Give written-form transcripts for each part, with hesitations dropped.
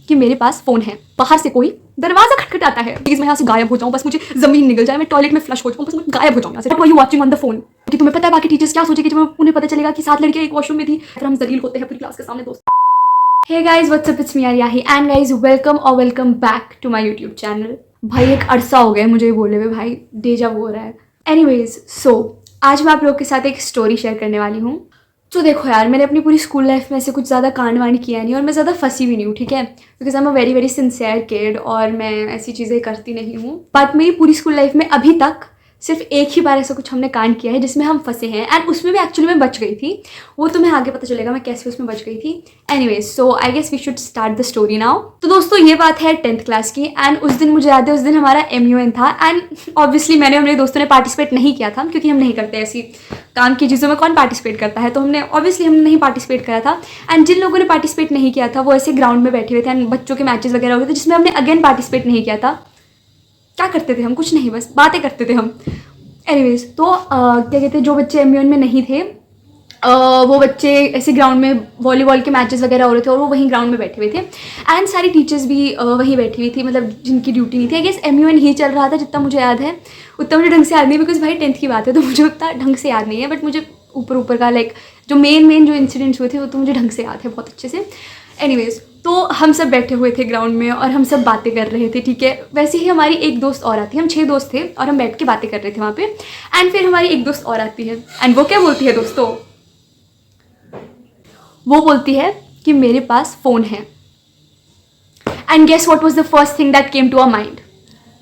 कि मेरे पास फ़ोन है। बाहर से कोई दरवाजा खटखटाता है। प्लीज़ मैं यहाँ से गायब हो जाऊँ, बस मुझे ज़मीन निकल जाए, मैं टॉयलेट में फ्लश हो जाऊँ, बस मैं गायब हो जाऊँ यहाँ से। What were you watching on the phone? कि तुम्हें पता है बाकी टीचर्स क्या सोचेंगे जब उन्हें पता चलेगा कि 7 लड़कियाँ एक वॉशरूम में थी। फिर हम जलील होते हैं पूरी क्लास के सामने दोस्त। Hey guys, what's up, it's me Aaryahi and guys welcome back to my YouTube channel. भाई एक अरसा हो गया मुझे बोले हुए, भाई डेजा वो हो रहा है। एनीवेज आज मैं आप लोगों के साथ एक स्टोरी शेयर करने वाली हूँ। तो देखो यार, मैंने अपनी पूरी स्कूल लाइफ में ऐसे कुछ ज़्यादा कांड वांड किया नहीं और मैं ज़्यादा फंसी भी नहीं हूँ, ठीक है, because I am a very very sincere kid और मैं ऐसी चीज़ें करती नहीं हूँ। बट मेरी पूरी स्कूल लाइफ में अभी तक सिर्फ एक ही बार ऐसा कुछ हमने कांड किया है जिसमें हम फंसे हैं, एंड उसमें भी एक्चुअली मैं बच गई थी। वो तुम्हें आगे पता चलेगा मैं कैसे उसमें बच गई थी। Anyways so I guess we should start the story now. तो दोस्तों ये बात है 10th क्लास की, एंड उस दिन मुझे याद है, उस दिन हमारा MUN था एंड ऑब्वियसली मैंने और मेरे दोस्तों ने पार्टिसिपेट नहीं किया था क्योंकि हम नहीं करते ऐसी काम की चीज़ों में, कौन पार्टिसिपेट करता है। तो हमने ऑब्वियसली हम नहीं पार्टिसिपेट करा था। एंड जिन लोगों ने पार्टिसिपेट नहीं किया था वो ऐसे ग्राउंड में बैठे हुए थे एंड बच्चों के मैचेस वगैरह हो रहे थे जिसमें हमने अगेन पार्टिसिपेट नहीं किया था। क्या करते थे हम? कुछ नहीं, बस बातें करते थे हम। एनीवेज तो क्या कहते हैं, जो बच्चे MUN में नहीं थे वो बच्चे ऐसे ग्राउंड में वॉलीबॉल के मैचेस वगैरह हो रहे थे और वो वहीं ग्राउंड में बैठे हुए थे एंड सारी टीचर्स भी वहीं बैठी हुई थी, मतलब जिनकी ड्यूटी नहीं थी। आई गेस MUN ही चल रहा था जितना मुझे याद है। उतना मुझे ढंग से याद नहीं बिकॉज भाई 10th की बात है तो मुझे उतना ढंग से याद नहीं है, बट मुझे ऊपर का लाइक जो मेन जो इंसिडेंट्स हुए थे वो तो मुझे ढंग से याद है बहुत अच्छे से। एनीवेज तो हम सब बैठे हुए थे ग्राउंड में और हम सब बातें कर रहे थे, ठीक है। वैसे ही हमारी एक दोस्त और आती है, हम 6 दोस्त थे और हम बैठ के बातें कर रहे थे वहाँ पे। एंड फिर हमारी एक दोस्त और आती है एंड वो क्या बोलती है दोस्तों, वो बोलती है कि मेरे पास फ़ोन है। And guess what was the first thing that came to our mind?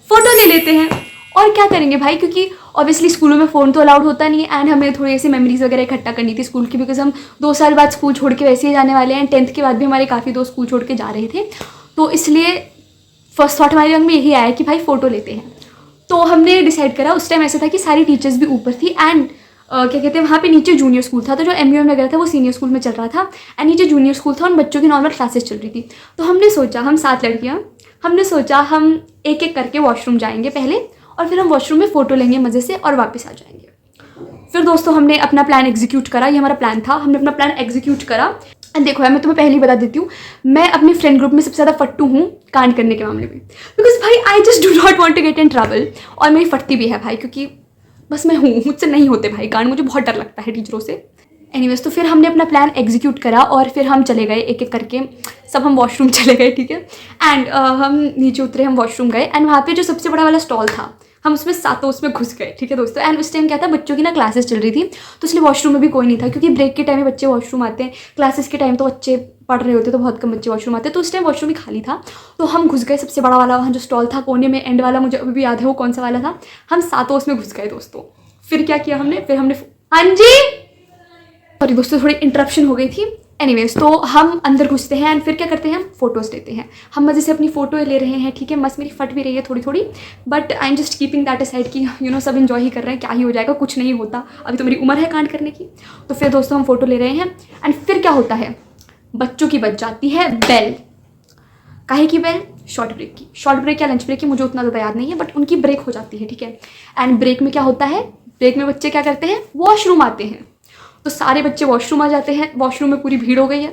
Photo ले लेते हैं। और क्या करेंगे भाई, क्योंकि ऑब्वियसली स्कूलों में फ़ोन तो अलाउड होता नहीं है एंड हमें थोड़ी ऐसी मेमोरीज वगैरह इकट्ठा करनी थी स्कूल की, बिकॉज हम 2 साल बाद स्कूल छोड़ के वैसे ही जाने वाले हैं। 10th के बाद भी हमारे काफ़ी दोस्त स्कूल छोड़ के जा रहे थे, तो इसलिए फर्स्ट थॉट हमारे दिमाग में यही आया कि भाई फ़ोटो लेते हैं। तो हमने डिसाइड करा। उस टाइम ऐसा था कि सारी टीचर्स भी ऊपर थी एंड क्या कहते हैं, वहाँ पे नीचे जूनियर स्कूल था, तो जो MUN वगैरह था वो सीनियर स्कूल में चल रहा था एंड नीचे जूनियर स्कूल था और बच्चों की नॉर्मल क्लासेस चल रही थी। तो हमने सोचा, हम 7 लड़कियाँ, हमने सोचा हम एक एक करके वॉशरूम जाएंगे पहले और फिर हम वॉशरूम में फ़ोटो लेंगे मज़े से और वापस आ जाएंगे। फिर दोस्तों हमने अपना प्लान एग्जीक्यूट करा। ये हमारा प्लान था, हमने अपना प्लान एग्जीक्यूट करा। एंड देखो यार, मैं तुम्हें पहले ही बता देती हूँ, मैं अपने फ्रेंड ग्रुप में सबसे ज़्यादा फट्टू हूँ कांड करने के मामले में, बिकॉज भाई I just do not want to get in trouble. और मेरी फटती भी है भाई, क्योंकि बस मैं हूँ, मुझसे नहीं होते भाई कांड, मुझे बहुत डर लगता है टीचरों से। एनीवेज तो फिर हमने अपना प्लान एग्जीक्यूट करा और फिर हम चले गए एक एक करके, सब हम वॉशरूम चले गए, ठीक है। एंड हम नीचे उतरे, हम वॉशरूम गए एंड वहाँ पे जो सबसे बड़ा वाला स्टॉल था, हम उसमें सातों उसमें घुस गए, ठीक है दोस्तों। एंड उस टाइम क्या था, बच्चों की ना क्लासेस चल रही थी, तो इसलिए वॉशरूम में भी कोई नहीं था, क्योंकि ब्रेक के टाइम में बच्चे वॉशरूम आते हैं, क्लासेस के टाइम तो बच्चे पढ़ रहे होते तो बहुत कम बच्चे वॉशरूम आते, तो उस टाइम वॉशरूम भी खाली था। तो हम घुस गए सबसे बड़ा वाला, वहाँ जो स्टॉल था कोने में एंड वाला, मुझे अभी भी याद है वो कौन सा वाला था। हम सातों उसमें घुस गए दोस्तों। फिर क्या किया हमने, फिर हमने, हाँ जी सॉरी दोस्तों, थोड़ी इंटरप्शन हो गई थी। एनीवेज तो हम अंदर घुसते हैं एंड फिर क्या करते हैं, हम फोटोज़ लेते हैं। हम मज़े से अपनी फ़ोटो ले रहे हैं, ठीक है। मस्त मेरी फट भी रही है थोड़ी थोड़ी, but I am just keeping that aside कि सब इन्जॉय ही कर रहे हैं, क्या ही हो जाएगा, कुछ नहीं होता, अभी तो मेरी उम्र है कांड करने की। तो फिर दोस्तों हम फोटो ले रहे हैं एंड फिर क्या होता है, बच्चों की बज जाती है बेल। काहे की बेल? शॉर्ट ब्रेक की। शॉर्ट ब्रेक या लंच ब्रेक की मुझे उतना ज़्यादा याद नहीं है, बट उनकी ब्रेक हो जाती है, ठीक है। एंड ब्रेक में क्या होता है, ब्रेक में बच्चे क्या करते हैं, वॉशरूम आते हैं। तो सारे बच्चे वॉशरूम आ जाते हैं, वॉशरूम में पूरी भीड़ हो गई है।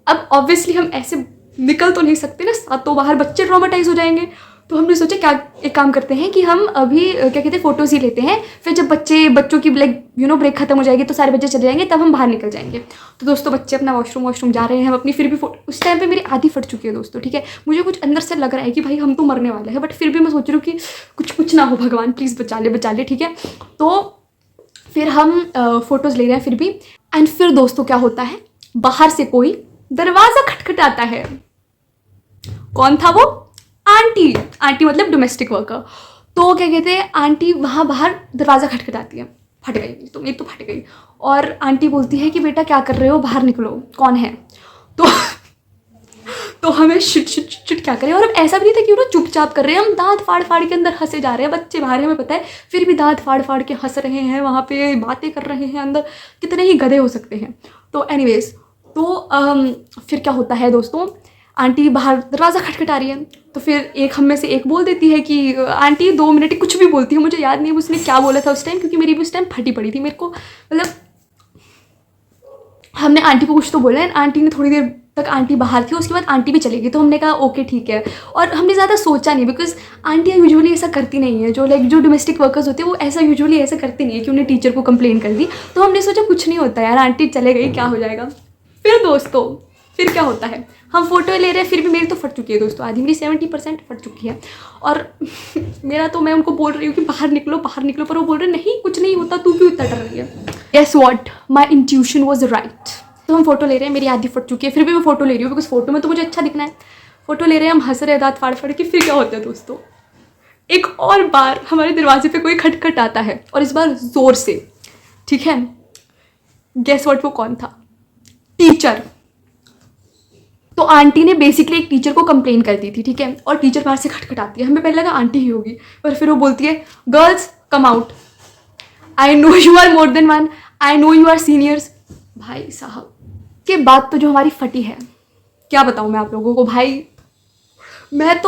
अब ऑब्वियसली हम ऐसे निकल तो नहीं सकते ना, सातों बाहर बच्चे ट्रॉमेटाइज हो जाएंगे। तो हमने सोचा क्या एक काम करते हैं कि हम अभी क्या कहते हैं फ़ोटोज़ ही लेते हैं, फिर जब बच्चों की लाइक ब्रेक खत्म हो जाएगी तो सारे बच्चे चले जाएंगे, तब हम बाहर निकल जाएंगे। तो दोस्तों बच्चे अपना वॉशरूम जा रहे हैं, हम अपनी फिर भी उस टाइम पे मेरी आधी फट चुकी है दोस्तों, ठीक है। मुझे कुछ अंदर से लग रहा है कि भाई हम तो मरने वाले हैं, बट फिर भी मैं सोच रही हूँ कि कुछ ना हो, भगवान प्लीज़ बचा ले, ठीक है। तो फिर हम फ़ोटोज़ ले रहे हैं फिर भी। एंड फिर दोस्तों क्या होता है, बाहर से कोई दरवाज़ा खटखटाता है। कौन था वो? आंटी मतलब डोमेस्टिक वर्कर। तो क्या कहते हैं, आंटी वहाँ बाहर दरवाज़ा खटखटाती है। फट गई तो एक तो फट गई, और आंटी बोलती है कि बेटा क्या कर रहे हो, बाहर निकलो, कौन है। तो हमें शिट क्या करें। और अब ऐसा भी नहीं था कि चुपचाप कर रहे हैं, हम दांत फाड़ के अंदर हंसे जा रहे हैं, बच्चे बाहर हैं हमें पता है, फिर भी दांत फाड़ के हंस रहे हैं, वहाँ पे बातें कर रहे हैं, अंदर कितने ही गधे हो सकते हैं। तो एनीवेज तो फिर क्या होता है दोस्तों, आंटी बाहर दरवाज़ा खटखटा रही है। तो फिर एक हम में से एक बोल देती है कि आंटी 2 मिनट, कुछ भी बोलती है, मुझे याद नहीं है उसने क्या बोला था उस टाइम, क्योंकि मेरी भी उस टाइम फटी पड़ी थी मेरे को, मतलब हमने आंटी को कुछ तो बोला है। आंटी ने थोड़ी देर तक आंटी बाहर थी, उसके बाद आंटी भी चली गई। तो हमने कहा ओके ठीक है, और हमने ज़्यादा सोचा नहीं, बिकॉज आंटियाँ यूजुअली ऐसा करती नहीं है, जो डोमेस्टिक वर्कर्स होते हैं वो ऐसा यूजुअली ऐसा करती नहीं है कि उन्हें टीचर को कंप्लेन कर दी। तो हमने सोचा कुछ नहीं होता यार, आंटी चले गई, क्या हो जाएगा। फिर दोस्तों फिर क्या होता है, हम फोटो ले रहे हैं, फिर भी मेरी तो फट चुकी है दोस्तों, आधी मेरी 70% फट चुकी है। और मेरा तो, मैं उनको बोल रही हूँ कि बाहर निकलो बाहर निकलो, पर वो बोल रहे नहीं कुछ नहीं होता, तू क्यों इतना डर रही है। Guess what, my intuition was right. तो हम फोटो ले रहे हैं, मेरी आधी फट चुकी है, फिर भी मैं फोटो ले रही हूँ बिकॉज फोटो में तो मुझे अच्छा दिखना है। फोटो ले रहे हैं, हम हंस रहे हैं दांत फाड़ फाड़ के। फिर क्या होता है दोस्तों, एक और बार हमारे दरवाजे पे कोई खटखट आता है, और इस बार जोर से, ठीक है। गेस व्हाट, वो कौन था, टीचर। तो आंटी ने बेसिकली एक टीचर को कंप्लेन कर दी थी, ठीक है, और टीचर बाहर से खटखटाती है। हमें पहले लगा आंटी ही होगी, पर फिर वो बोलती है girls come out, I know you are more than one, I know you are seniors. भाई साहब के बाद तो जो हमारी फटी है, क्या बताऊँ मैं आप लोगों को भाई। मैं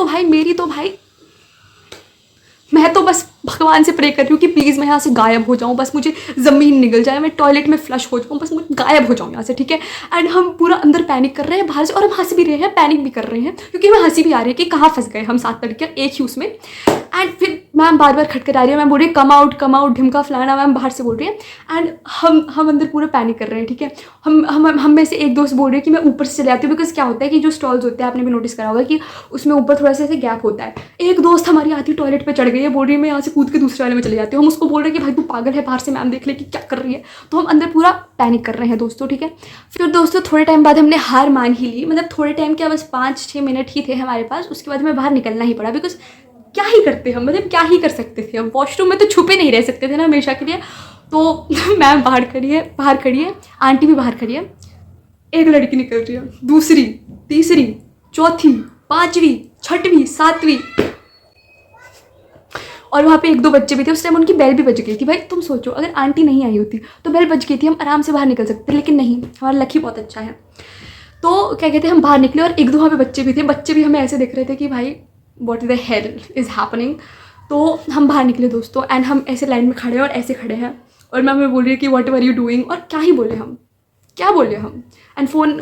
तो बस भगवान से प्रे कर रही हूँ कि प्लीज़ मैं यहाँ से गायब हो जाऊँ, बस मुझे ज़मीन निगल जाए, मैं टॉयलेट में फ्लश हो जाऊँ, बस मुझे गायब हो जाऊँ यहाँ से, ठीक है। एंड हम पूरा अंदर पैनिक कर रहे हैं बाहर से, और हम हंस भी रहे हैं, पैनिक भी कर रहे हैं, क्योंकि हमें हंसी भी आ रही है कि कहाँ फंस गए हम 7 लड़कियाँ एक ही उसमें। एंड फिर मैम बार बार खटखटा रही है, मैम बोल रही है कम आउट ढिमका फलाना, मैम बाहर से बोल रही है। एंड हम अंदर पूरा पैनिक कर रहे हैं, ठीक है। हम में से एक दोस्त बोल रहे हैं कि मैं ऊपर से चले आती हूँ, बिकॉज क्या होता है कि जो स्टॉल्स होते हैं, आपने भी नोटिस करा होगा कि उसमें ऊपर थोड़ा सा ऐसे गैप होता है। एक दोस्त हमारी आती टॉयलेट पे चढ़ गई है, बोल रही है मैं यहाँ से कूद के दूसरे वाले में चले जाती हूँ। हम उसको बोल रहे हैं कि भाई तू पागल है, बाहर से मैम देख ले कि क्या कर रही है। तो हम अंदर पूरा पैनिक कर रहे हैं दोस्तों, ठीक है। फिर दोस्तों थोड़े टाइम बाद हमने हार मान ही ली, मतलब थोड़े टाइम क्या, बस 5-6 मिनट ही थे हमारे पास। उसके बाद हमें बाहर निकलना ही पड़ा, बिकॉज क्या ही करते हम, मतलब क्या ही कर सकते थे हम, वॉशरूम में तो छुपे नहीं रह सकते थे ना हमेशा के लिए। तो मैम बाहर खड़ी है, आंटी भी बाहर खड़ी है, एक लड़की निकल रही है, दूसरी, तीसरी, चौथी, 5वीं, 6वीं, 7वीं, और वहाँ पे 1-2 बच्चे भी थे। उस टाइम उनकी बेल भी बज गई थी। भाई तुम सोचो, अगर आंटी नहीं आई होती तो बेल बज गई थी, हम आराम से बाहर निकल सकते, लेकिन नहीं, हमारा लक ही बहुत अच्छा है। तो क्या कहते हैं, हम बाहर निकले, और 1-2 वहाँ पे बच्चे भी थे, बच्चे भी हमें ऐसे देख रहे थे कि भाई what is the hell is happening. तो हम बाहर निकले दोस्तों, एंड हम ऐसे लाइन में खड़े हैं, और ऐसे खड़े हैं, और मैम हमें बोल रही है कि व्हाट आर यू डूइंग, और क्या बोले हम। एंड फ़ोन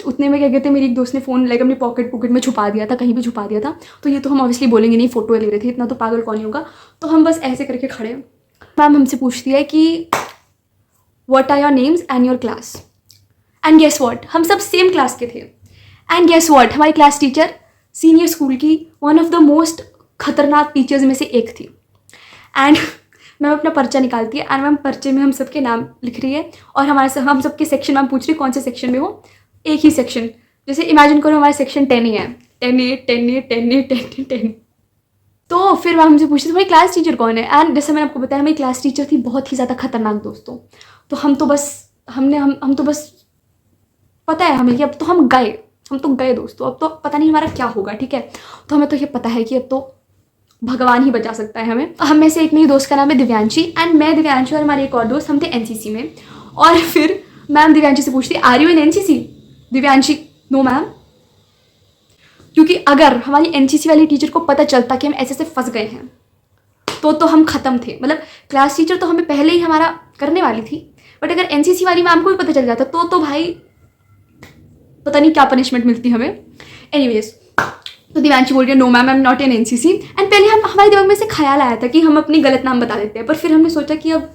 उतने में क्या कहते हैं, मेरी एक दोस्त ने फ़ोन लाइक अपनी पॉकेट में छुपा दिया था, कहीं भी छुपा दिया था। तो ये तो हम ऑब्वियसली बोलेंगे नहीं, फ़ोटो ले रहे थे, इतना तो पागल कौन ही होगा। तो हम बस ऐसे करके खड़े हैं। मैम हमसे पूछती है कि what are your names and your class. And guess what, हम सब सेम क्लास के थे। एंड गेस व्हाट, हमारी क्लास टीचर सीनियर स्कूल की वन ऑफ द मोस्ट खतरनाक टीचर्स में से एक थी। एंड मैम अपना पर्चा निकालती है, एंड मैम पर्चे में हम सबके नाम लिख रही है, और हम सबके सेक्शन मैम पूछ रही है कौन से सेक्शन में हो। एक ही सेक्शन, जैसे इमेजिन करो हमारा सेक्शन 10 है, 10A। तो फिर मैम हमसे पूछती तुम्हारी क्लास टीचर कौन है। एंड जैसे मैंने आपको बताया, मेरी क्लास टीचर थी बहुत ही ज़्यादा खतरनाक दोस्तों। तो हम तो बस पता है हमें कि अब तो हम गए दोस्तों, अब तो पता नहीं हमारा क्या होगा, ठीक है। तो हमें तो ये पता है कि अब तो भगवान ही बचा सकता है हमें। हम में से एक मेरी दोस्त का नाम है दिव्यांशी, एंड मैं, दिव्यांशी और हमारे एक और दोस्त, हम थे एनसीसी में। और फिर मैम दिव्यांशी से पूछती are you in NCC. Divyanshi no ma'am, क्योंकि अगर हमारी एनसीसी वाली टीचर को पता चलता कि हम ऐसे फंस गए हैं तो हम ख़त्म थे। मतलब क्लास टीचर तो हमें पहले ही हमारा करने वाली थी, बट अगर एनसीसी वाली मैम को भी पता चल जाता तो भाई पता नहीं क्या पनिशमेंट मिलती हमें। एनीवेज, तो दिव्यांशी बोल रही है no ma'am I am not in NCC. And पहले हमारे दिमाग में से ख्याल आया था कि हम अपनी गलत नाम बता देते हैं, पर फिर हमने सोचा कि अब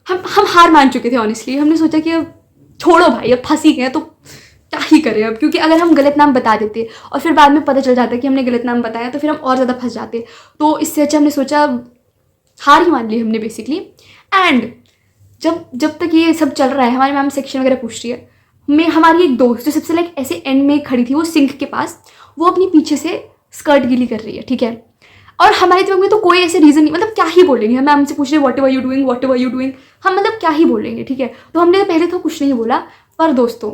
हम हार मान चुके थे ऑनेस्टली। हमने सोचा कि अब छोड़ो भाई, अब फंसी गए तो क्या ही करें अब, क्योंकि अगर हम गलत नाम बता देते और फिर बाद में पता चल जाता कि हमने गलत नाम बताया तो फिर हम और ज़्यादा फंस जाते। तो इससे अच्छा हमने सोचा हार ही मान ली हमने बेसिकली। एंड जब तक ये सब चल रहा है, हमारी मैम सेक्शन वगैरह पूछ रही है, हमारी एक दोस्त जो सबसे लाइक ऐसे एंड में खड़ी थी, वो सिंक के पास, वो अपनी पीछे से स्कर्ट गीली कर रही है, ठीक है। और हमारे दिमाग में तो कोई ऐसे रीज़न नहीं, मतलब क्या ही बोलेंगे। हम मैम से पूछ रहे व्हाट एवर यू डूइंग, हम मतलब क्या ही बोलेंगे, ठीक है। तो हमने पहले तो कुछ नहीं बोला, पर दोस्तों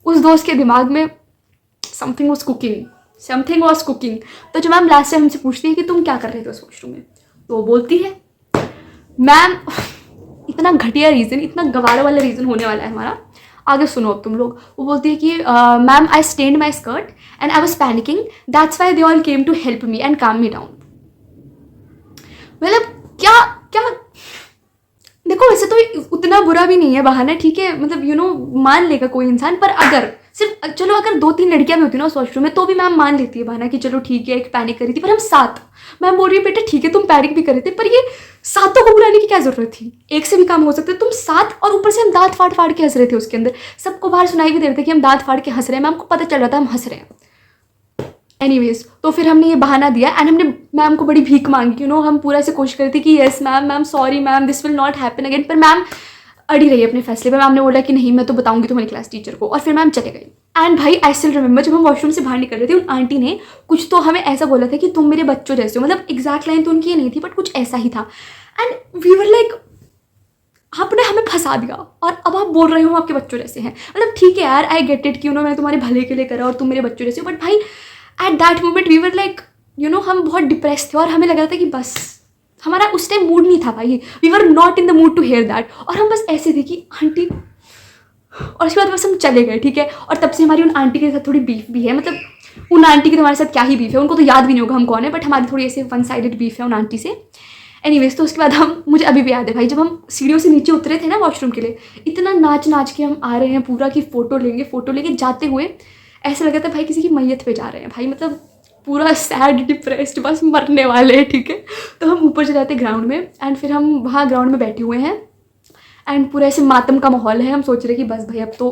उस दोस्त के दिमाग में समथिंग वॉज कुकिंग। तो जो मैम लास्ट टाइम हमसे पूछती है कि तुम क्या कर रहे थे उस वॉशरूम में, तो वो बोलती है मैम इतना घटिया रीज़न, इतना गवारा वाला रीज़न होने वाला है हमारा, आगे सुनो अब तुम लोग। वो बोलती है कि ma'am I stained my skirt and I was panicking, that's why they all came to help me and calm me down. मतलब क्या देखो, वैसे तो उतना बुरा भी नहीं है बहाना, ठीक है, मतलब मान लेगा कोई इंसान, पर अगर सिर्फ चलो अगर 2-3 लड़कियां भी होती ना उस वॉशरूम में तो भी मैम मान लेती है बहाना कि चलो ठीक है, एक पैनिक करी थी, पर हम 7। मैम बोल रही है बेटा ठीक है तुम पैनिक भी कर रहे थे, पर ये 7 को बुलाने की क्या जरूरत थी? एक से भी काम हो सकता है, तुम 7 और ऊपर से हम दांत फाड़ फाड़ के हंस रहे थे उसके अंदर, सबको बाहर सुनाई भी दे रहे थे कि हम दांत फाड़ के हंस रहे हैं, मैम को पता चल रहा था हम हंस रहे हैं। एनीवेज तो फिर हमने ये बहाना दिया एंड हमने मैम को बड़ी भीख मांगी, हम पूरा ऐसे कोशिश करते थे कि yes ma'am, ma'am sorry ma'am, this will not happen again, पर मैम अड़ी रही अपने फैसले पे। मैम ने बोला कि नहीं मैं तो बताऊंगी तुम्हारी क्लास टीचर को, और फिर मैम चले गए। एंड भाई आई स्टिल रिमेंबर जब हम वॉशरूम से बाहर निकल रहे थे, उन आंटी ने कुछ तो हमें ऐसा बोला था कि तुम मेरे बच्चों जैसे हो, मतलब एग्जैक्ट लाइन तो उनकी ये नहीं थी बट कुछ ऐसा ही था। एंड वी वर लाइक आपने हमें फंसा दिया और अब आप बोल रहे हो आपके बच्चों जैसे हैं। मतलब ठीक है यार, आई गेट इट कि मैंने तुम्हारे भले के लिए करा और तुम मेरे बच्चों जैसे हो, बट भाई at that moment we were like हम बहुत डिप्रेस थे और हमें लग रहा था कि बस हमारा उस टाइम मूड नहीं था भाई, we were not in the mood to hear that. और हम बस ऐसे थे कि आंटी, और उसके बाद बस हम चले गए, ठीक है। और तब से हमारी उन आंटी के साथ थोड़ी बीफ भी है, मतलब उन आंटी की तो हमारे साथ क्या ही बीफ है, उनको तो याद भी नहीं होगा हम कौन है, बट हमारी थोड़ी ऐसे वन साइडेड बीफ है उन आंटी से। एनीवेज तो उसके बाद मुझे अभी भी याद है भाई, जब हम सीढ़ियों से नीचे उतरे थे ना वॉशरूम के लिए, इतना नाच नाच के हम आ रहे हैं पूरा कि फ़ोटो लेंगे, जाते हुए ऐसा लगा था भाई किसी की मैयत पे जा रहे हैं भाई, मतलब पूरा सैड डिप्रेस्ड, बस मरने वाले हैं, ठीक है। तो हम ऊपर से जाते ग्राउंड में एंड फिर हम वहाँ ग्राउंड में बैठे हुए हैं एंड पूरा ऐसे मातम का माहौल है, हम सोच रहे कि बस भाई अब तो।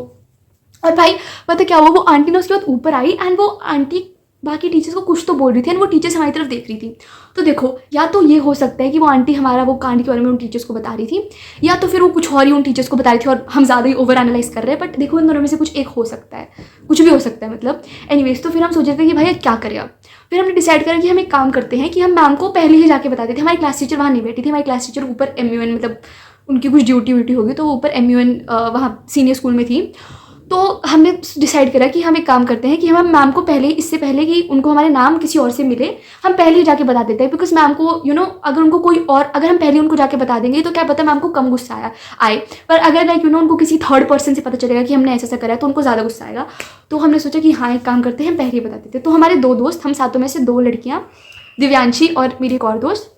और भाई पता क्या हुआ, वो आंटी ने उसके बाद ऊपर आई एंड वो आंटी बाकी टीचर्स को कुछ तो बोल रही थी एंड वो टीचर्स हमारी तरफ देख रही थी। तो देखो या तो ये हो सकता है कि वो आंटी हमारा वो कांड के बारे में उन टीचर्स को बता रही थी, या तो फिर वो कुछ और ही उन टीचर्स को बता रही थी और हम ज़्यादा ही ओवर एनालाइज कर रहे हैं। बट देखो इन दोनों में से कुछ एक हो सकता है, कुछ भी हो सकता है मतलब। एनीवेज तो फिर हम सोच रहे थे कि भाई क्या करें अब। फिर हमने डिसाइड करा कि हम एक काम करते हैं कि हम मैम को पहले ही जाके बताते थे। हमारी क्लास टीचर वहाँ नहीं बैठी थी, हमारी क्लास टीचर ऊपर MUN, मतलब उनकी कुछ ड्यूटी होगी तो वो ऊपर MUN वहाँ सीनियर स्कूल में थी। तो हमने डिसाइड करा कि हम एक काम करते हैं कि हम मैम को पहले, इससे पहले कि उनको हमारे नाम किसी और से मिले, हम पहले ही जाके बता देते हैं। बिकॉज मैम को अगर उनको कोई और, अगर हम पहले उनको जाके बता देंगे तो क्या पता मैम को कम गुस्सा आए, पर अगर लाइक उनको किसी थर्ड पर्सन से पता चलेगा कि हमने ऐसा करा है तो उनको ज़्यादा गुस्सा आएगा। तो हमने सोचा कि हाँ एक काम करते हैं, हम पहले ही बता देते हैं। तो हमारे 2 दोस्त, हम सातों में से 2 लड़कियाँ, दिव्यांशी और मेरी एक और दोस्त,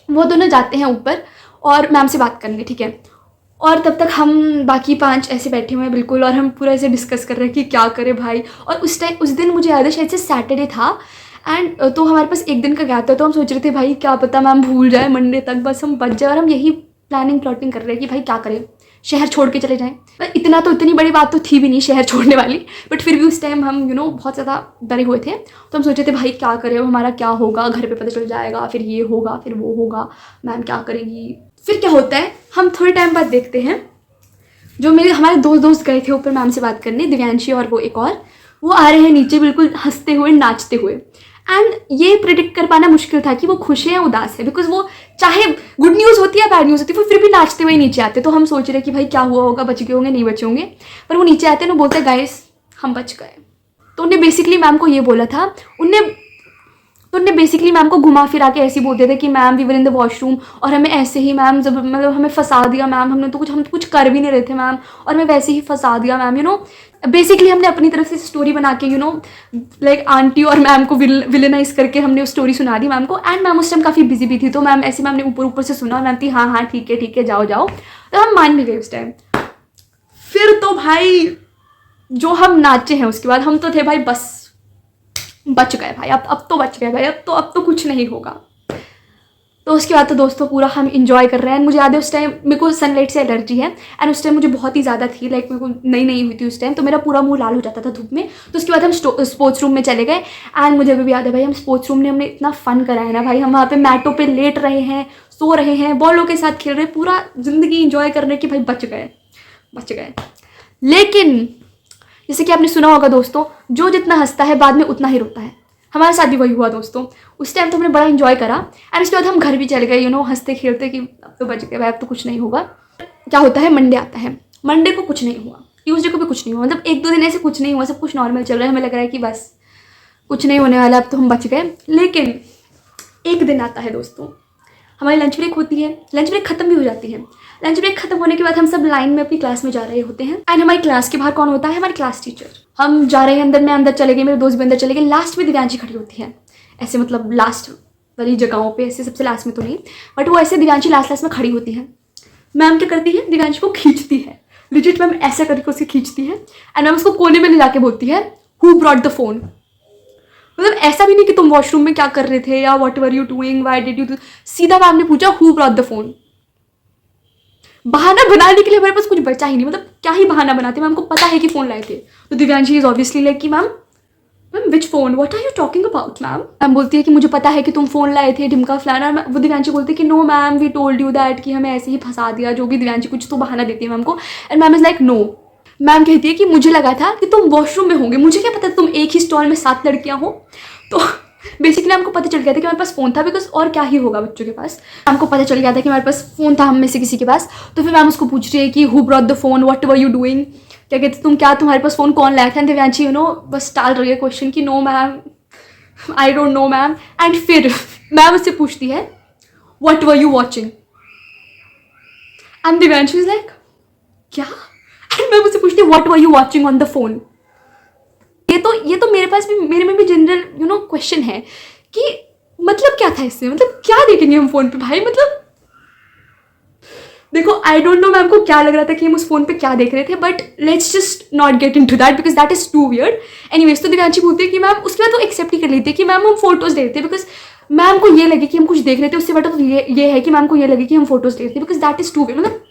वो दोनों जाते हैं ऊपर और मैम से बात करने, ठीक है। और तब तक हम बाकी 5 ऐसे बैठे हुए हैं बिल्कुल, और हम पूरा ऐसे डिस्कस कर रहे हैं कि क्या करें भाई। और उस दिन मुझे याद है शायद से सैटरडे था एंड तो हमारे पास एक दिन का गैप था, तो हम सोच रहे थे भाई क्या पता मैम भूल जाए मंडे तक, बस हम बच जाए। और हम यही प्लाटिंग कर रहे हैं कि भाई क्या करें, शहर छोड़ के चले जाएं। इतनी बड़ी बात तो थी भी नहीं शहर छोड़ने वाली, बट फिर भी उस टाइम हम बहुत ज़्यादा डरे हुए थे। तो हम सोचे थे भाई क्या करें, हमारा क्या होगा, घर पे पता चल जाएगा, फिर ये होगा फिर वो होगा, मैम क्या करेंगी। फिर क्या होता है, हम थोड़े टाइम बाद देखते हैं जो हमारे 2 दोस्त गए थे ऊपर मैम से बात करने, दिव्यांशी और वो एक और, वो आ रहे हैं नीचे बिल्कुल हंसते हुए नाचते हुए। एंड ये प्रिडिक्ट कर पाना मुश्किल था कि वो खुश है या उदास है, बिकॉज वो चाहे गुड न्यूज़ होती है बैड न्यूज़ होती है, वो फिर भी नाचते हुए नीचे आते। तो हम सोच रहे कि भाई क्या हुआ होगा, बच गए होंगे नहीं बचे होंगे। पर वो नीचे आते हैं ना, बोलते हैं गाइस हम बच गए। तो उन्हें बेसिकली मैम को ये बोला था, उनने बेसिकली मैम को घुमा फिरा के ऐसे बोलते थे कि ma'am we were in the washroom, और हमें ऐसे ही मैम जब मतलब हमें फंसा दिया मैम, हम तो कुछ कर भी नहीं रहे थे मैम, और हमें वैसे ही फंसा दिया मैम। बेसिकली हमने अपनी तरफ से स्टोरी बना के लाइक आंटी और मैम को विलेनाइज करके हमने उस स्टोरी सुना दी मैम को। एंड मैम उस टाइम काफ़ी बिजी भी थी, तो मैम ने ऊपर से सुना, मैम थी हाँ ठीक है जाओ। तो हम मान भी गए उस टाइम। फिर तो भाई जो हम नाचे हैं उसके बाद, हम तो थे भाई बस बच गए भाई, अब तो बच गए भाई, अब तो कुछ नहीं होगा। तो उसके बाद तो दोस्तों पूरा हम इंजॉय कर रहे हैं। मुझे याद है उस टाइम मेरे को सनलाइट से एलर्जी है एंड उस टाइम मुझे बहुत ही ज़्यादा थी, लाइक मेरे को नई हुई थी उस टाइम, तो मेरा पूरा मुंह लाल हो जाता था धूप में। तो उसके बाद हम स्पोर्ट्स रूम में चले गए एंड मुझे अभी भी याद है भाई, हम स्पोर्ट्स रूम में हमने इतना फन कराया ना भाई, हम वहाँ पे मैटों पे लेट रहे हैं, सो रहे हैं, बॉलों के साथ खेल रहे हैं, पूरा ज़िंदगी इंजॉय कर रहे हैं कि भाई बच गए। लेकिन जैसे कि आपने सुना होगा दोस्तों, जो जितना हंसता है बाद में उतना ही रोता है। हमारे साथ भी वही हुआ दोस्तों। उस टाइम तो हमने बड़ा इंजॉय करा एंड उसके बाद हम घर भी चले गए हंसते खेलते कि अब तो बच गए भाई, अब तो कुछ नहीं होगा। क्या होता है, मंडे आता है, मंडे को कुछ नहीं हुआ, ट्यूसडे को भी कुछ नहीं हुआ, मतलब 1-2 दिन ऐसे कुछ नहीं हुआ, सब कुछ नॉर्मल चल रहा है। हमें लग रहा है कि बस कुछ नहीं होने वाला, अब तो हम बच गए। लेकिन एक दिन आता है दोस्तों, हमारी लंच ब्रेक होती है, लंच ब्रेक खत्म भी हो जाती है। लंच ब्रेक खत्म होने के बाद हम सब लाइन में अपनी क्लास में जा रहे होते हैं एंड हमारी क्लास के बाहर कौन होता है, हमारी क्लास टीचर। हम जा रहे हैं अंदर, मैं अंदर चले गई, मेरे दोस्त भी अंदर चले गए। लास्ट में दिव्यांशी खड़ी होती है, ऐसे मतलब लास्ट वाली जगहों पे, ऐसे सबसे लास्ट में तो नहीं, बट वो ऐसे दिव्यांशी लास्ट में खड़ी होती है। मैम क्या करती है, दिव्यांशी को खींचती है लिजिट मैम ऐसा करके उसे खींचती है एंड मैम उसको कोने में ले जाके बोलती है हु ब्रॉट द फोन। मतलब ऐसा भी नहीं कि तुम वॉशरूम में क्या कर रहे थे या what ever you doing, why did you, सीधा मैम ने पूछा हु ब्रॉट द फोन। बहाना बनाने के लिए हमारे पास कुछ बचा ही नहीं, मतलब क्या ही बहाना बनाते। मैम को पता है कि फोन लाए थे, तो दिव्यांशी इज ऑब्वियसली लाइक कि ma'am which phone, what are you talking about ma'am. Ma'am बोलती है कि मुझे पता है कि तुम फोन लाए थे, ढिमका फलाना। वो दिव्यांशी बोलती है कि no ma'am we told you that, कि हमें ऐसे ही फंसा दिया, जो भी दिव्यांशी कुछ तो बहाना देती है मैम को। And ma'am is like no. Ma'am कहती है कि मुझे लगा था कि तुम वॉशरूम में होंगे, मुझे क्या पता तुम एक ही स्टॉल में 7 लड़कियां हो। तो बेसिकली हमको पता चल गया था कि हमारे पास फ़ोन था, बिकॉज और क्या ही होगा बच्चों के पास। हमको पता चल गया था कि हमारे पास फ़ोन था हम में से किसी के पास। तो फिर मैम उसको पूछ रही है कि who brought the phone, what were you doing, क्या कहते तुम, क्या तुम्हारे पास फ़ोन कौन लाया था। एंड दिव्यांशी बस टाल रही है क्वेश्चन कि no ma'am, I don't know ma'am. And फिर मैम उससे पूछती है what were you watching, and Divyanshi is like क्या। एंड मैम उससे पूछती है what were you watching on the phone. ये तो मेरे पास भी, मेरे में भी जनरल क्वेश्चन है कि मतलब क्या था इससे, मतलब क्या देखेंगे हम फोन पे भाई। मतलब देखो आई डोंट नो मैम को क्या लग रहा था कि हम उस फोन पे क्या देख रहे थे, but let's just not get into that because that is too weird. Anyways, तो दिव्यांशी बोलती है कि मैम, उसके बाद वो एक्सेप्ट ही कर लेती है कि मैम हम फोटोज दे रहे थे, बिकॉज मैम को ये लगे कि हम कुछ देख रहे थे, उससे बेटर तो ये है कि मैम को ये लगे कि हम फोटोज दे रहे थे, because that is too weird. मतलब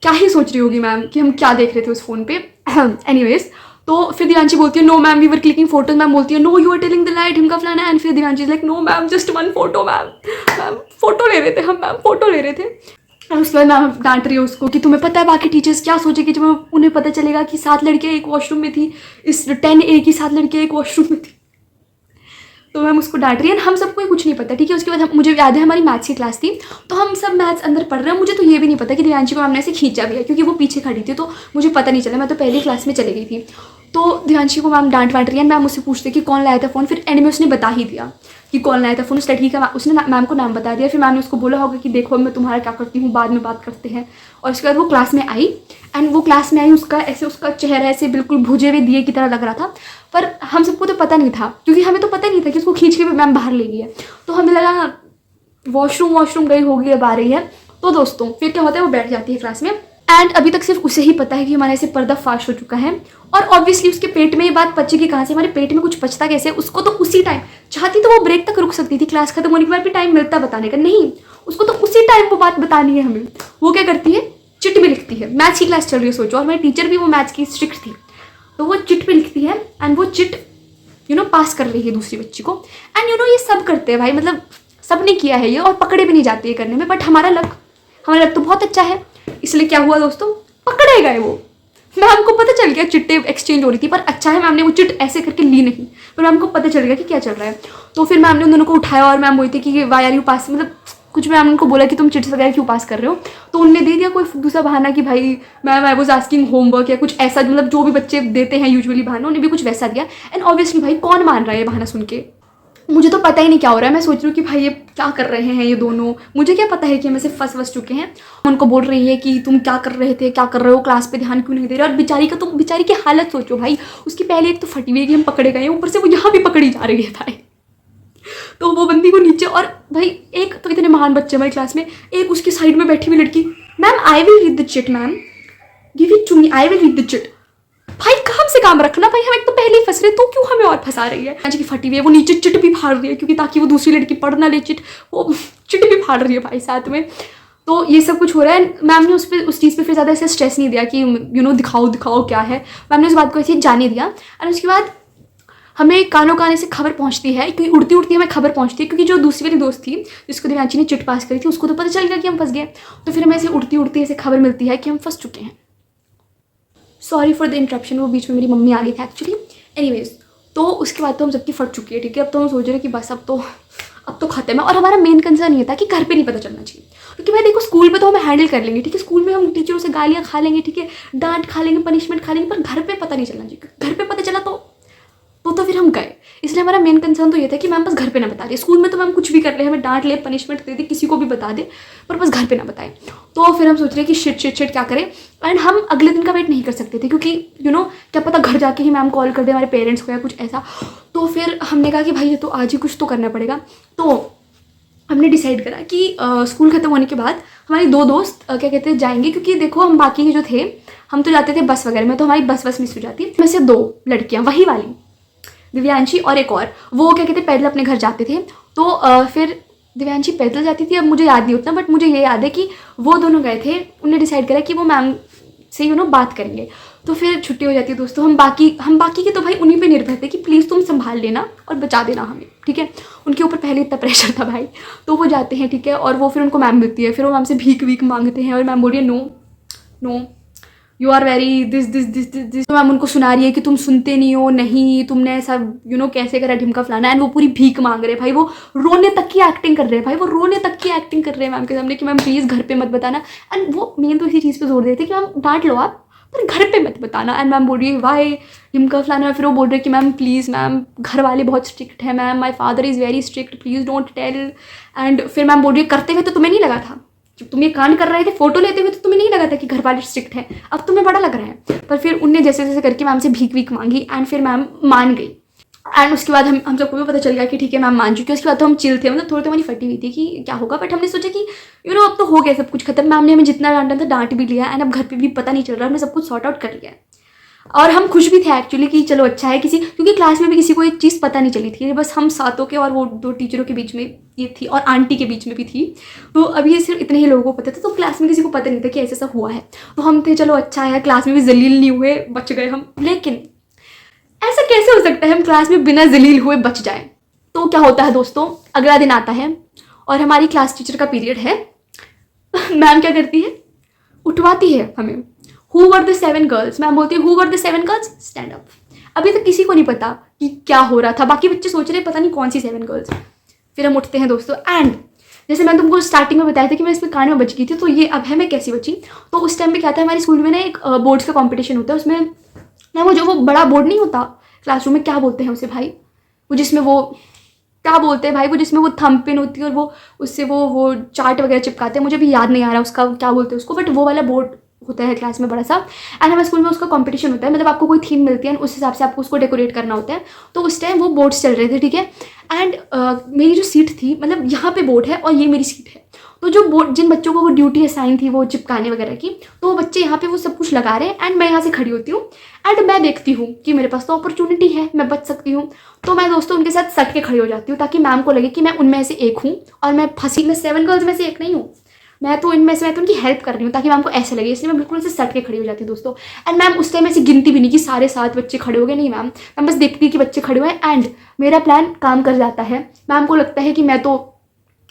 क्या ही सोच रही होगी मैम कि हम क्या देख रहे थे उस फोन पे। एनीवेज, तो फिर दिव्यांशी बोलती है no ma'am we were clicking photos. Ma'am बोलती है no you are telling the light, ढिमका फलाना। एंड फिर Divyanshi is like no ma'am just one photo ma'am, ma'am photo ले रहे थे हम, मैम फोटो ले रहे थे। और उसके बाद मैम डांट रही है उसको कि तुम्हें पता है बाकी टीचर्स क्या सोचेगी जब उन्हें पता चलेगा कि 7 लड़कियां एक वॉशरूम में थी, इस 10A की 7 लड़कियां एक वॉशरूम में थी। तो मैम उसको डांट रही है। हम सबको ही कुछ नहीं पता, ठीक है। उसके बाद मुझे याद है हमारी मैथ्स की क्लास थी, तो हम सब मैथ्स अंदर पढ़ रहे हैं। मुझे तो ये भी नहीं पता कि दिव्यांशी को मैम ने ऐसे खींचा भी है, क्योंकि वो पीछे खड़ी थी, तो मुझे पता नहीं चला, मैं तो पहली क्लास में चली गई थी। तो दिव्यांशी को मैम डांट वाट रही है। मैम मुझसे पूछते कि कौन लाया था फ़ोन, फिर एंड में उसने बता ही दिया कि कौन लाया था फ़ोन। उस लड़की का उसने मैम को नाम बता दिया। फिर मैम ने उसको बोला होगा कि देखो मैं तुम्हारा क्या करती हूँ, बाद में बात करते हैं। और उसके बाद वो क्लास में आई, एंड वो क्लास में आई, उसका चेहरा ऐसे बिल्कुल भुजे हुए दिए की तरह लग रहा था। पर हम सबको तो पता नहीं था, क्योंकि हमें तो पता नहीं था कि उसको खींच के भी मैम बाहर ले गई है। तो हमें लगा वॉशरूम गई होगी, अब आ रही है। तो दोस्तों फिर क्या होता है, वो बैठ जाती है क्लास में, एंड अभी तक सिर्फ उसे ही पता है कि हमारा ऐसे पर्दा फाश हो चुका है। और ऑब्वियसली उसके पेट में ये बात पचेगी कहाँ से, हमारे पेट में कुछ पचता कैसे। उसको तो उसी टाइम चाहती तो वो ब्रेक तक रुक सकती थी, क्लास खत्म होने के बाद भी टाइम मिलता बताने का, नहीं, उसको तो उसी टाइम वो बात बतानी है हमें। वो क्या करती है, चिट में लिखती है। मैथ्स की क्लास चल रही है सोचो, और हमारी टीचर भी वो मैथ्स की स्ट्रिक्ट थी, तो वो चिट पे लिखती है, एंड वो चिट पास कर रही है दूसरी बच्ची को। एंड ये सब करते हैं भाई, मतलब सब ने किया है ये, और पकड़े भी नहीं जाते ये करने में। बट हमारा लक तो बहुत अच्छा है, इसलिए क्या हुआ दोस्तों, पकड़े गए वो। मैम को पता चल गया चिट्टे एक्सचेंज हो रही थी, पर अच्छा है मैम ने वो चिट ऐसे करके ली नहीं, पर मैम को पता चल गया कि क्या चल रहा है। तो फिर मैम ने उन दोनों को उठाया, और मैम बोलती कि वाई आर यू पास, मतलब कुछ मैम उनको बोला कि तुम चिट्स वगैरह क्यों पास कर रहे हो। तो उनने दे दिया कोई दूसरा बहाना कि भाई ma'am I was asking homework, या कुछ ऐसा, मतलब जो भी बच्चे देते हैं यूजुअली बहाना, उन्हें भी कुछ वैसा दिया। एंड ऑब्वियसली भाई कौन मान रहा है ये बहाना सुन के, मुझे तो पता ही नहीं क्या हो रहा है। मैं सोच रही हूँ कि भाई ये क्या कर रहे हैं ये दोनों, मुझे क्या पता है कि हम ऐसे फंस चुके हैं। उनको बोल रही है कि तुम क्या कर रहे थे, क्या कर रहे हो, क्लास पे ध्यान क्यों नहीं दे रहे। और बेचारी की हालत सोचो भाई, उसकी पहले एक तो फटी हुई है कि हम पकड़े गए, ऊपर से वो यहाँ भी पकड़ी जा रही है भाई। तो वो बंदी को नीचे, और भाई एक तो इतने महान बच्चे हमारी क्लास में, एक उसकी साइड में बैठी हुई लड़की, ma'am I will read the chit, ma'am give it to me, I will read the chit. भाई काम से काम रखना भाई, हम एक तो पहले ही फंस रहे, तो क्यों हमें और फंसा रही है। आज की फटी हुई है, वो नीचे चिट भी फाड़ रही है, क्योंकि ताकि वो दूसरी लड़की पढ़ ना ले चिट, वो चिट भी फाड़ रही है भाई साथ में। तो ये सब कुछ हो रहा है। मैम ने उस चीज़ पे फिर ज़्यादा ऐसे स्ट्रेस नहीं दिया कि दिखाओ क्या है। मैम ने उस बात को ऐसे जाने दिया। और उसके बाद हमें कानों कान से खबर पहुंचती है, क्योंकि उड़ती उड़ती हमें खबर पहुंचती है, क्योंकि जो दूसरी वाली दोस्त थी जिसको दिव्यांशी ने चिट पास करी थी, उसको तो पता चल गया कि हम फंस गए। तो फिर हमें ऐसे उड़ती उड़ती ऐसे खबर मिलती है कि हम फंस चुके हैं। सॉरी फॉर द इंटरप्शन, वो बीच में मेरी मम्मी आ गई थी एक्चुअली। एनीवेज, तो उसके बाद तो हम सबकी फट चुकी है, ठीक है। अब तो हम सोच रहे हैं कि बस अब तो खत्म है। और हमारा मेन कंसर्न ये था कि घर पे नहीं पता चलना चाहिए, क्योंकि भाई देखो स्कूल में तो हम हैंडल कर लेंगे, ठीक है, स्कूल में हम टीचरों से गालियाँ खा लेंगे, ठीक है, डांट खा लेंगे, पनिशमेंट खा लेंगे, पर घर पे पता नहीं चलना चाहिए। घर पे पता चला तो फिर हम गए। इसलिए हमारा मेन कंसर्न तो ये था कि मैम बस घर पे ना बता दे। स्कूल में तो मैम कुछ भी कर ले, हमें डांट ले, पनिशमेंट दे दे, किसी को भी बता दे, पर बस घर पे ना बताए। तो फिर हम सोच रहे हैं कि शिट क्या करें। एंड हम अगले दिन का वेट नहीं कर सकते थे, क्योंकि क्या पता घर जाके ही मैम कॉल कर दे हमारे पेरेंट्स को या कुछ ऐसा। तो फिर हमने कहा कि भाई ये तो आज ही कुछ तो करना पड़ेगा। तो हमने डिसाइड करा कि स्कूल ख़त्म होने के बाद हमारी 2 दोस्त क्या कहते हैं जाएंगे, क्योंकि देखो हम बाकी के जो थे हम तो जाते थे बस वगैरह में, तो हमारी बस मिस हो जाती। में से 2 लड़कियाँ वही वाली दिव्यांशी और एक और, वो क्या कहते हैं पैदल अपने घर जाते थे। तो फिर दिव्यांशी पैदल जाती थी, अब मुझे याद नहीं उतना, बट मुझे ये याद है कि वो दोनों गए थे। उन्होंने डिसाइड करा कि वो मैम से बात करेंगे। तो फिर छुट्टी हो जाती है दोस्तों। हम बाकी के तो भाई उन्हीं पे निर्भर थे कि प्लीज़ तुम संभाल लेना और बचा देना हमें, ठीक है। उनके ऊपर पहले इतना प्रेशर था भाई। तो वो जाते हैं, ठीक है, और वो फिर उनको मैम मिलती है, फिर वो मैम से भीख वीख मांगते हैं और मैम बोल रही है no you are very this. तो मैम उनको सुना रही है कि तुम सुनते नहीं हो, नहीं तुमने ऐसा कैसे करा ढिमका फलाना। एंड वो पूरी भीख मांग रहे हैं भाई, वो रोने तक की एक्टिंग कर रहे हैं भाई, वो रोने तक की एक्टिंग कर रहे हैं मैम के सामने कि मैम प्लीज़ घर पे मत बताना। एंड वो मेन तो इसी चीज़ पे जोर देते हैं कि मैम डांट लो आप, पर घर पे मत बताना। एंड मैम बोल रही है वाई ढिमका फलाना। फिर वो बोल रहे हैं कि मैम प्लीज़ मैम घर वाले बहुत स्ट्रिक्ट है ma'am, my father is very strict, please don't tell. And फिर मैम बोल रही है करते हुए तो तुम्हें नहीं लगा था, जब तुम ये कांड कर रहे थे फोटो लेते हुए तो तुम्हें नहीं लगा था कि घर वाले स्ट्रिक्ट है, अब तुम्हें बड़ा लग रहा है। पर फिर उनने जैसे जैसे करके मैम से भीख वीख मांगी एंड फिर मैम मान गई। एंड उसके बाद हम सबको भी पता चल गया कि ठीक है मैम मान चुकी है। उसके बाद तो हम चिल थे, मतलब थोड़ी तो हमारी फटी हुई थी कि क्या होगा, बट हमने सोचा कि अब तो हो गया सब कुछ खत्म। मैम ने हमें जितना डांटा था डांट भी लिया एंड अब घर पे भी पता नहीं चल रहा, हमने सब कुछ सॉर्ट आउट कर लिया है। और हम खुश भी थे एक्चुअली कि चलो अच्छा है, क्योंकि क्लास में भी किसी को एक चीज़ पता नहीं चली थी, बस हम सातों के और वो 2 टीचरों के बीच में ये थी और आंटी के बीच में भी थी। तो अभी ये सिर्फ इतने ही लोगों को पता था, तो क्लास में किसी को पता नहीं था कि ऐसा ऐसा हुआ है। तो हम थे चलो अच्छा है, क्लास में भी जलील नहीं हुए, बच गए हम। लेकिन ऐसा कैसे हो सकता है हम क्लास में बिना जलील हुए बच जाए? तो क्या होता है दोस्तों, अगला दिन आता है और हमारी क्लास टीचर का पीरियड है। मैम क्या करती है, उठवाती है हमें, Who were the 7 girls? Ma'am बोलती है Who were the 7 girls? Stand up. अभी तक किसी को नहीं पता कि क्या हो रहा था, बाकी बच्चे सोच रहे पता नहीं कौन सी 7 गर्ल्स। फिर हम उठते हैं दोस्तों। एंड जैसे मैंने तुमको स्टार्टिंग में बताया था कि मैं इसमें कांड में बच गई थी, तो ये अब है मैं कैसी बची। तो उस टाइम पे क्या था, हमारे स्कूल में ना एक बोर्ड्स का कॉम्पिटिशन होता है, उसमें ना वो बड़ा बोर्ड नहीं होता क्लासरूम में, क्या बोलते हैं उसे भाई, वो जिसमें वो क्या बोलते हैं भाई, वो जिसमें वो थंब पिन होती है और वो उससे वो चार्ट वगैरह चिपकाते हैं, मुझे भी याद नहीं आ रहा उसका क्या बोलते हैं उसको, बट वो वाला बोर्ड होता है क्लास में बड़ा सा। एंड हमारे स्कूल में उसका कंपटीशन होता है, मतलब आपको कोई थीम मिलती है उस हिसाब से आपको उसको डेकोरेट करना होता है। तो उस टाइम वो बोर्ड्स चल रहे थे, ठीक है। एंड मेरी जो सीट थी, मतलब यहाँ पे बोर्ड है और ये मेरी सीट है, तो जो बोर्ड जिन बच्चों को वो ड्यूटी असाइन थी वो चिपकाने वगैरह की, तो वो बच्चे यहाँ पे वो सब कुछ लगा रहे हैं एंड मैं यहाँ से खड़ी होती हूँ एंड मैं देखती हूँ कि मेरे पास तो अपॉर्चुनिटी है, मैं बच सकती हूँ। तो मैं दोस्तों उनके साथ सट के खड़ी हो जाती हूँ ताकि मैम को लगे कि मैं उनमें से एक हूँ और मैं फंसी, मैं 7 गर्ल्स में से एक नहीं हूँ, मैं तो इनमें से मैं तो उनकी हेल्प कर रही हूँ ताकि मैम को ऐसे लगे, इसलिए मैं बिल्कुल ऐसे सट के खड़ी हो जाती हूँ दोस्तों। एंड मैम उस टाइम ऐसी गिनती भी नहीं कि सारे 7 बच्चे खड़े हो गए, नहीं मैम बस देखती कि बच्चे खड़े हुए हैं एंड मेरा प्लान काम कर जाता है। मैम को लगता है कि मैं तो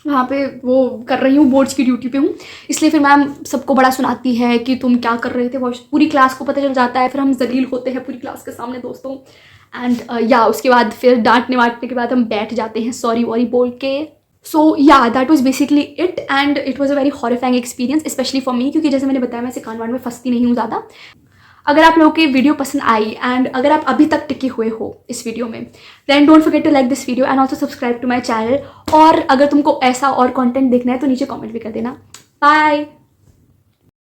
वहाँ पे वो कर रही हूँ, बोर्ड्स की ड्यूटी पे हूँ, इसलिए फिर मैम सबको बड़ा सुनाती है कि तुम क्या कर रहे थे, वो पूरी क्लास को पता चल जाता है। फिर हम जलील होते हैं पूरी क्लास के सामने दोस्तों। एंड उसके बाद फिर डांटने वाटने के बाद हम बैठ जाते हैं सॉरी वॉरी बोल के। So that was basically it and it was a very horrifying experience specially for me, क्योंकि जैसे मैंने बताया मैं ऐसे कांड वांड में फंसती नहीं हूँ ज़्यादा। अगर आप लोगों की वीडियो पसंद आई एंड अगर आप अभी तक टिके हुए हो इस वीडियो में, then don't forget to like this video and also subscribe to my channel. और अगर तुमको ऐसा और कंटेंट देखना है तो नीचे कमेंट भी कर देना। बाय।